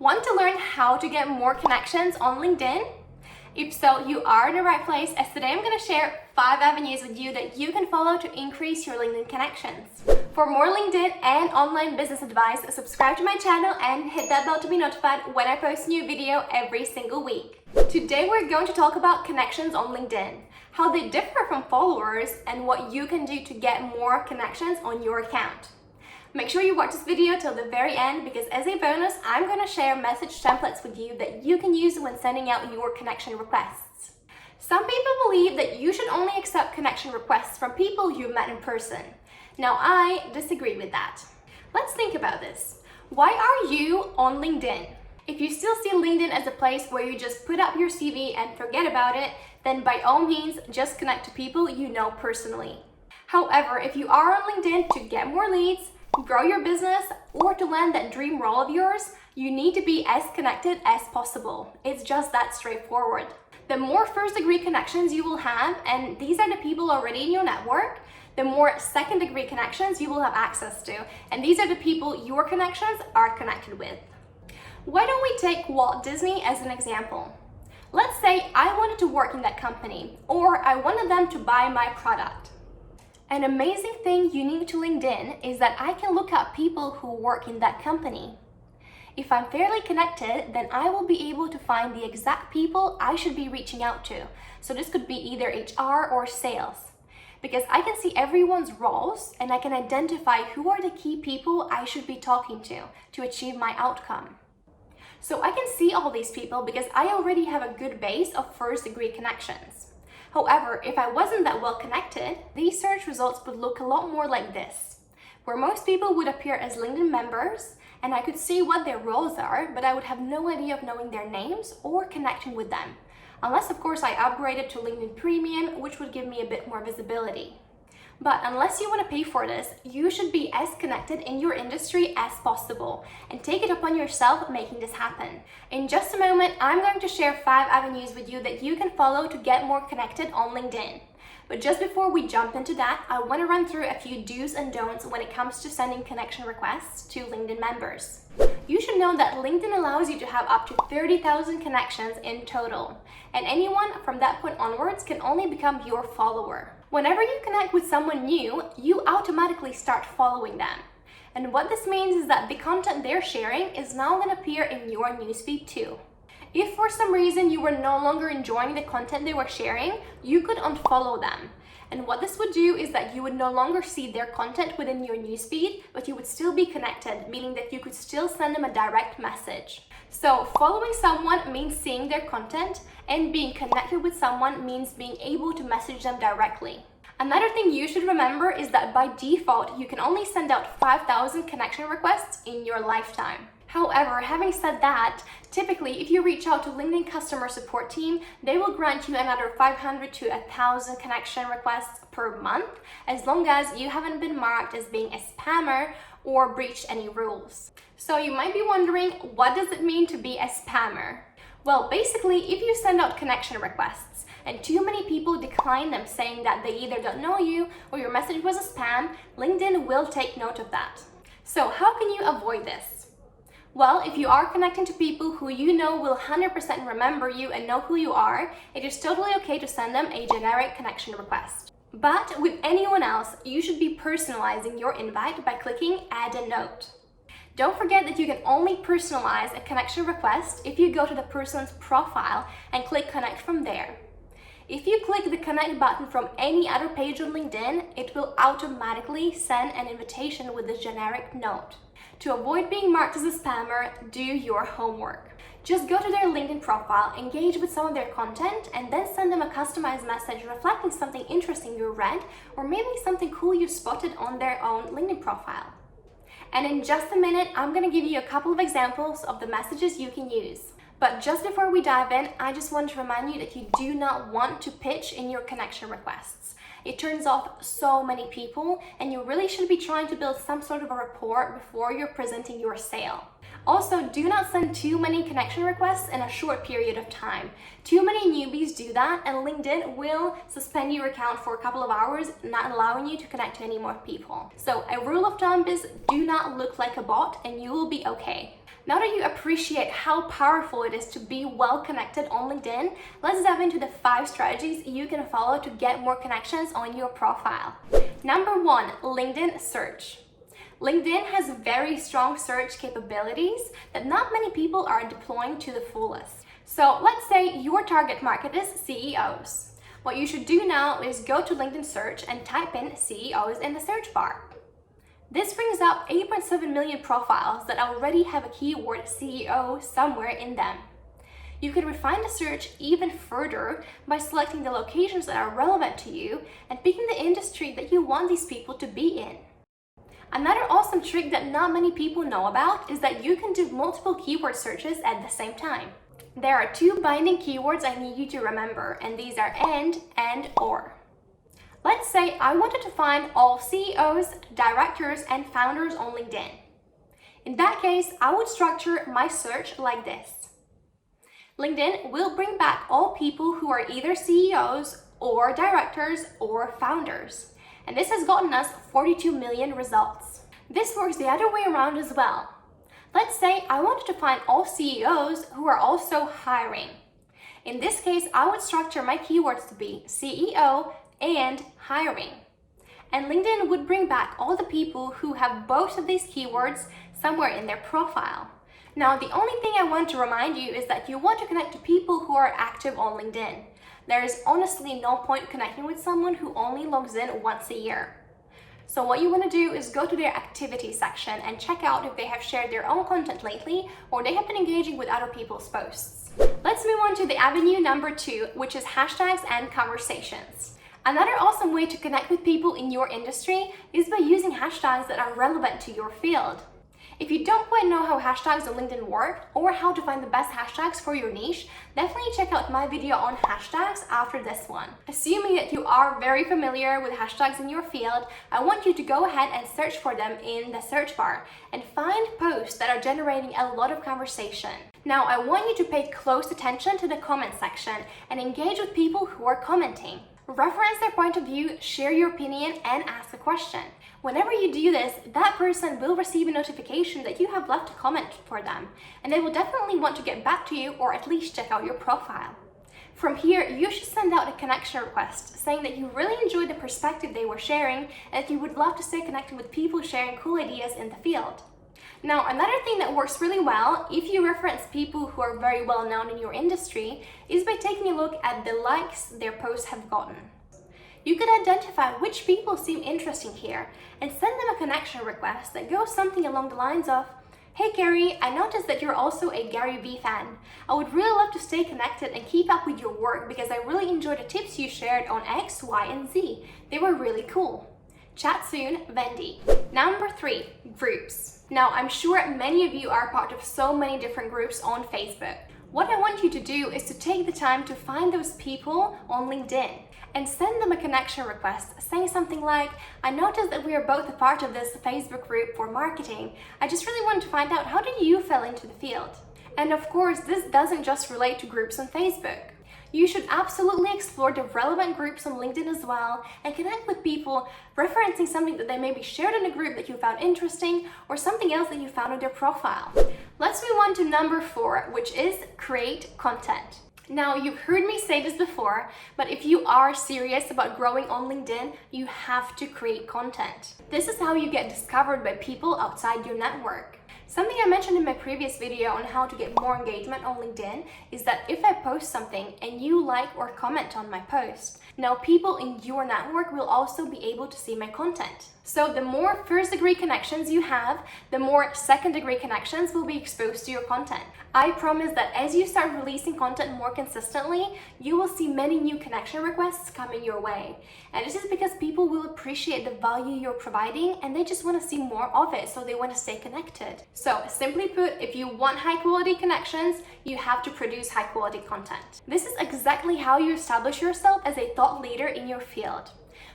Want to learn how to get more connections on LinkedIn? If so, you are in the right place, as today I'm going to share 5 avenues with you that you can follow to increase your LinkedIn connections. For more LinkedIn and online business advice, subscribe to my channel and hit that bell to be notified when I post a new video every single week. Today we're going to talk about connections on LinkedIn, how they differ from followers, and what you can do to get more connections on your account. Make sure you watch this video till the very end, because as a bonus, I'm going to share message templates with you that you can use when sending out your connection requests. Some people believe that you should only accept connection requests from people you've met in person. Now, I disagree with that. Let's think about this. Why are you on LinkedIn? If you still see LinkedIn as a place where you just put up your CV and forget about it, then by all means, just connect to people you know personally. However, if you are on LinkedIn to get more leads, grow your business, or to land that dream role of yours, you need to be as connected as possible. It's just that straightforward. The more first-degree connections you will have, and these are the people already in your network, the more second-degree connections you will have access to, and these are the people your connections are connected with. Why don't we take Walt Disney as an example? Let's say I wanted to work in that company, or I wanted them to buy my product. An amazing thing unique to LinkedIn is that I can look up people who work in that company. If I'm fairly connected, then I will be able to find the exact people I should be reaching out to. So this could be either HR or sales, because I can see everyone's roles and I can identify who are the key people I should be talking to achieve my outcome. So I can see all these people because I already have a good base of first-degree connections. However, if I wasn't that well connected, these search results would look a lot more like this, where most people would appear as LinkedIn members, and I could see what their roles are, but I would have no idea of knowing their names or connecting with them, unless of course I upgraded to LinkedIn Premium, which would give me a bit more visibility. But unless you want to pay for this, you should be as connected in your industry as possible and take it upon yourself making this happen. In just a moment, I'm going to share 5 avenues with you that you can follow to get more connected on LinkedIn. But just before we jump into that, I want to run through a few do's and don'ts when it comes to sending connection requests to LinkedIn members. You should know that LinkedIn allows you to have up to 30,000 connections in total, and anyone from that point onwards can only become your follower. Whenever you connect with someone new, you automatically start following them. And what this means is that the content they're sharing is now going to appear in your newsfeed too. If for some reason you were no longer enjoying the content they were sharing, you could unfollow them. And what this would do is that you would no longer see their content within your newsfeed, but you would still be connected, meaning that you could still send them a direct message. So following someone means seeing their content, and being connected with someone means being able to message them directly. Another thing you should remember is that by default, you can only send out 5,000 connection requests in your lifetime. However, having said that, typically if you reach out to LinkedIn customer support team, they will grant you another 500 to 1,000 connection requests per month, as long as you haven't been marked as being a spammer or breached any rules. So you might be wondering, what does it mean to be a spammer? Well, basically, if you send out connection requests and too many people decline them, saying that they either don't know you or your message was a spam, LinkedIn will take note of that. So how can you avoid this? Well, if you are connecting to people who you know will 100% remember you and know who you are, it is totally okay to send them a generic connection request. But with anyone else, you should be personalizing your invite by clicking Add a Note. Don't forget that you can only personalize a connection request if you go to the person's profile and click Connect from there. If you click the Connect button from any other page on LinkedIn, it will automatically send an invitation with a generic note. To avoid being marked as a spammer, do your homework. Just go to their LinkedIn profile, engage with some of their content, and then send them a customized message reflecting something interesting you read, or maybe something cool you spotted on their own LinkedIn profile. And in just a minute, I'm going to give you a couple of examples of the messages you can use. But just before we dive in, I just want to remind you that you do not want to pitch in your connection requests. It turns off so many people, and you really should be trying to build some sort of a rapport before you're presenting your sale. Also, do not send too many connection requests in a short period of time. Too many newbies do that, and LinkedIn will suspend your account for a couple of hours, not allowing you to connect to any more people. So a rule of thumb is do not look like a bot and you will be okay. Now that you appreciate how powerful it is to be well connected on LinkedIn, let's dive into the 5 strategies you can follow to get more connections on your profile. Number 1, LinkedIn search. LinkedIn has very strong search capabilities that not many people are deploying to the fullest. So let's say your target market is CEOs. What you should do now is go to LinkedIn search and type in CEOs in the search bar. This brings up 8.7 million profiles that already have a keyword CEO somewhere in them. You can refine the search even further by selecting the locations that are relevant to you and picking the industry that you want these people to be in. Another awesome trick that not many people know about is that you can do multiple keyword searches at the same time. There are 2 binding keywords I need you to remember, and these are and or. Let's say I wanted to find all CEOs, directors, and founders on LinkedIn. In that case, I would structure my search like this. LinkedIn will bring back all people who are either CEOs or directors or founders. And this has gotten us 42 million results. This works the other way around as well. Let's say I wanted to find all CEOs who are also hiring. In this case, I would structure my keywords to be CEO and hiring. And LinkedIn would bring back all the people who have both of these keywords somewhere in their profile. Now, the only thing I want to remind you is that you want to connect to people who are active on LinkedIn. There is honestly no point connecting with someone who only logs in once a year. So what you want to do is go to their activity section and check out if they have shared their own content lately or they have been engaging with other people's posts. Let's move on to the avenue number 2, which is hashtags and conversations. Another awesome way to connect with people in your industry is by using hashtags that are relevant to your field. If you don't quite know how hashtags on LinkedIn work or how to find the best hashtags for your niche, definitely check out my video on hashtags after this one. Assuming that you are very familiar with hashtags in your field, I want you to go ahead and search for them in the search bar and find posts that are generating a lot of conversation. Now, I want you to pay close attention to the comment section and engage with people who are commenting. Reference their point of view, share your opinion, and ask a question. Whenever you do this, that person will receive a notification that you have left a comment for them, and they will definitely want to get back to you or at least check out your profile. From here, you should send out a connection request saying that you really enjoyed the perspective they were sharing and that you would love to stay connected with people sharing cool ideas in the field. Now, another thing that works really well if you reference people who are very well known in your industry is by taking a look at the likes their posts have gotten. You can identify which people seem interesting here and send them a connection request that goes something along the lines of, "Hey Gary, I noticed that you're also a Gary Vee fan. I would really love to stay connected and keep up with your work because I really enjoyed the tips you shared on X, Y, and Z. They were really cool. Chat soon, Vendy." Number 3, groups. Now, I'm sure many of you are part of so many different groups on Facebook. What I want you to do is to take the time to find those people on LinkedIn and send them a connection request saying something like, "I noticed that we are both a part of this Facebook group for marketing. I just really wanted to find out, how did you fell into the field?" And of course, this doesn't just relate to groups on Facebook. You should absolutely explore the relevant groups on LinkedIn as well and connect with people referencing something that they maybe shared in a group that you found interesting or something else that you found on their profile. Let's move on to number 4, which is create content. Now, you've heard me say this before, but if you are serious about growing on LinkedIn, you have to create content. This is how you get discovered by people outside your network. Something I mentioned in my previous video on how to get more engagement on LinkedIn is that if I post something and you like or comment on my post, now people in your network will also be able to see my content. So the more first-degree connections you have, the more second-degree connections will be exposed to your content. I promise that as you start releasing content more consistently, you will see many new connection requests coming your way. And this is because people will appreciate the value you're providing and they just want to see more of it, so they want to stay connected. So simply put, if you want high-quality connections, you have to produce high-quality content. This is exactly how you establish yourself as a thought leader in your field.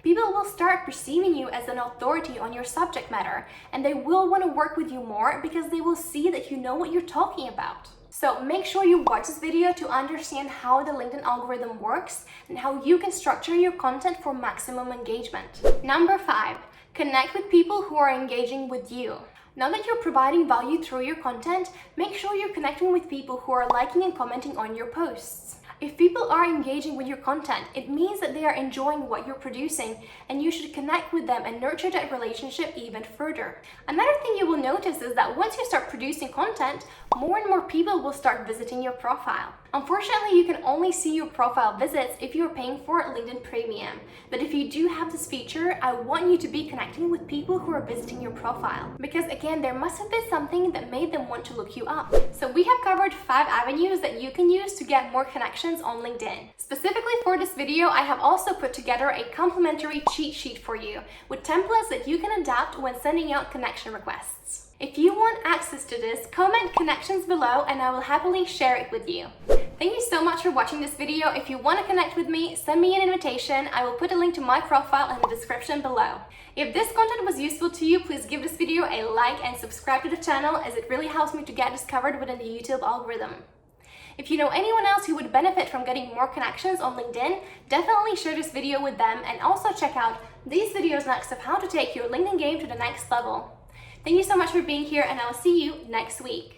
People will start perceiving you as an authority on your subject matter, and they will want to work with you more because they will see that you know what you're talking about. So make sure you watch this video to understand how the LinkedIn algorithm works and how you can structure your content for maximum engagement. Number 5, connect with people who are engaging with you. Now that you're providing value through your content, make sure you're connecting with people who are liking and commenting on your posts. If people are engaging with your content, it means that they are enjoying what you're producing, and you should connect with them and nurture that relationship even further. Another thing you will notice is that once you start producing content, more and more people will start visiting your profile. Unfortunately, you can only see your profile visits if you're paying for LinkedIn Premium. But if you do have this feature, I want you to be connecting with people who are visiting your profile. Because again, there must have been something that made them want to look you up. So we have covered 5 avenues that you can use to get more connections on LinkedIn. Specifically for this video, I have also put together a complimentary cheat sheet for you with templates that you can adapt when sending out connection requests. If you want access to this, comment connections below and I will happily share it with you. Thank you so much for watching this video. If you want to connect with me, send me an invitation. I will put a link to my profile in the description below. If this content was useful to you, please give this video a like and subscribe to the channel, as it really helps me to get discovered within the YouTube algorithm. If you know anyone else who would benefit from getting more connections on LinkedIn, definitely share this video with them, and also check out these videos next of how to take your LinkedIn game to the next level. Thank you so much for being here, and I will see you next week.